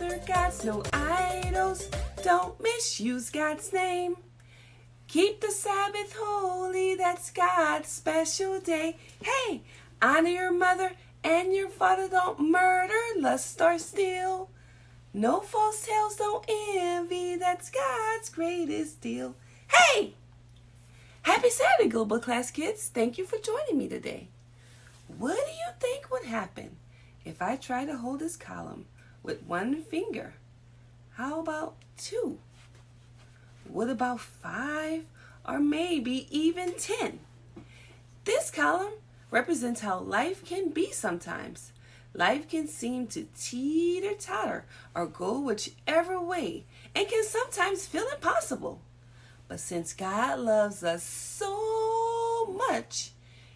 other gods, no idols. Don't misuse God's name. Keep the Sabbath holy, that's God's special day. Hey, honor your mother and your father. Don't murder, lust, or steal. No false tales, don't envy, that's God's greatest deal. Hey! Happy Saturday, Global Class kids. Thank you for joining me today. What do you think would happen if I try to hold this column with one finger? How about 2? What about 5 or maybe even 10? This column represents how life can be sometimes. Life can seem to teeter-totter or go whichever way and can sometimes feel impossible. But since God loves us so much,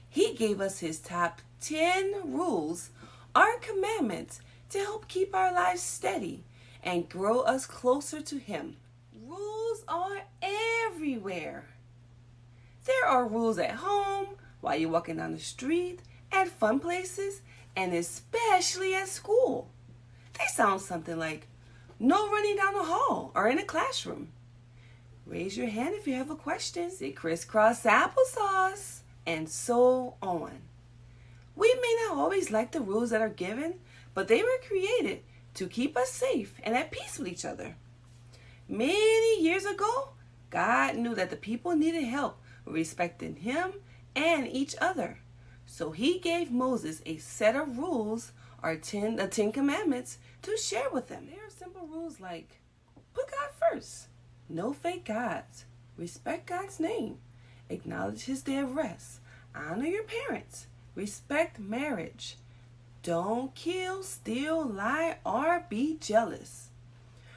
He gave us His top 10 rules or commandments to help keep our lives steady and grow us closer to Him. Rules are everywhere. There are rules at home, while you're walking down the street, at fun places, and especially at school. They sound something like, no running down the hall or in a classroom. Raise your hand if you have a question. Say crisscross applesauce, and so on. We may not always like the rules that are given, but they were created to keep us safe and at peace with each other. Many years ago, God knew that the people needed help with respecting Him and each other. So He gave Moses a set of rules, or the 10 Commandments, to share with them. There are simple rules like, put God first. No fake gods. Respect God's name. Acknowledge His day of rest. Honor your parents. Respect marriage. Don't kill, steal, lie, or be jealous.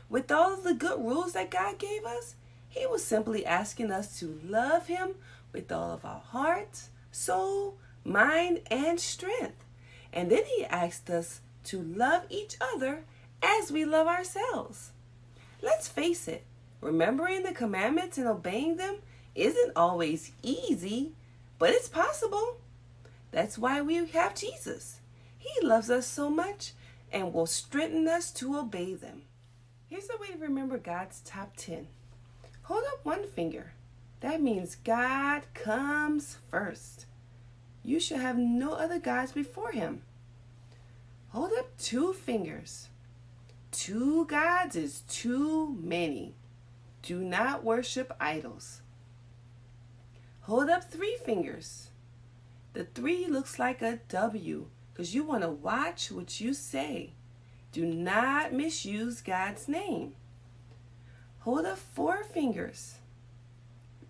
With all of the good rules that God gave us, He was simply asking us to love Him with all of our heart, soul, mind, and strength. And then He asked us to love each other as we love ourselves. Let's face it, remembering the commandments and obeying them isn't always easy, but it's possible. That's why we have Jesus. He loves us so much and will strengthen us to obey them. Here's a way to remember God's top 10. Hold up one finger. That means God comes first. You should have no other gods before Him. Hold up 2 fingers. 2 gods is too many. Do not worship idols. Hold up 3 fingers. The 3 looks like a W because you want to watch what you say. Do not misuse God's name. Hold up 4 fingers.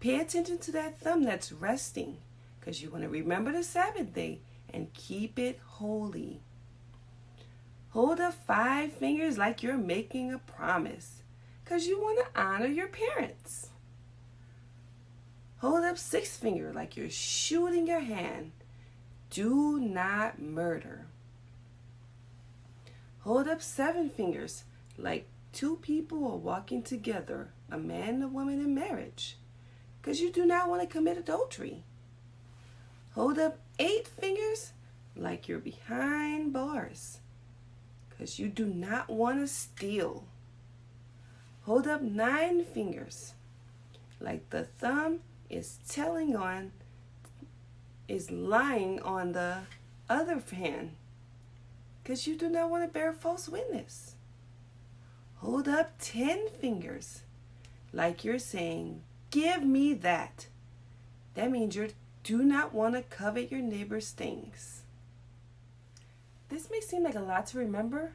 Pay attention to that thumb that's resting because you want to remember the Sabbath day and keep it holy. Hold up 5 fingers like you're making a promise because you want to honor your parents. Hold up 6 fingers like you're shooting your hand. Do not murder. Hold up 7 fingers like 2 people are walking together, a man and a woman in marriage, because you do not want to commit adultery. Hold up 8 fingers like you're behind bars, because you do not want to steal. Hold up 9 fingers like the thumb is lying on the other hand, because you do not want to bear false witness. Hold up 10 fingers like you're saying, give me that. That means you do not want to covet your neighbor's things. This may seem like a lot to remember,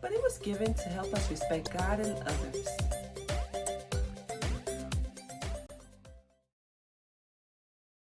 but it was given to help us respect God and others.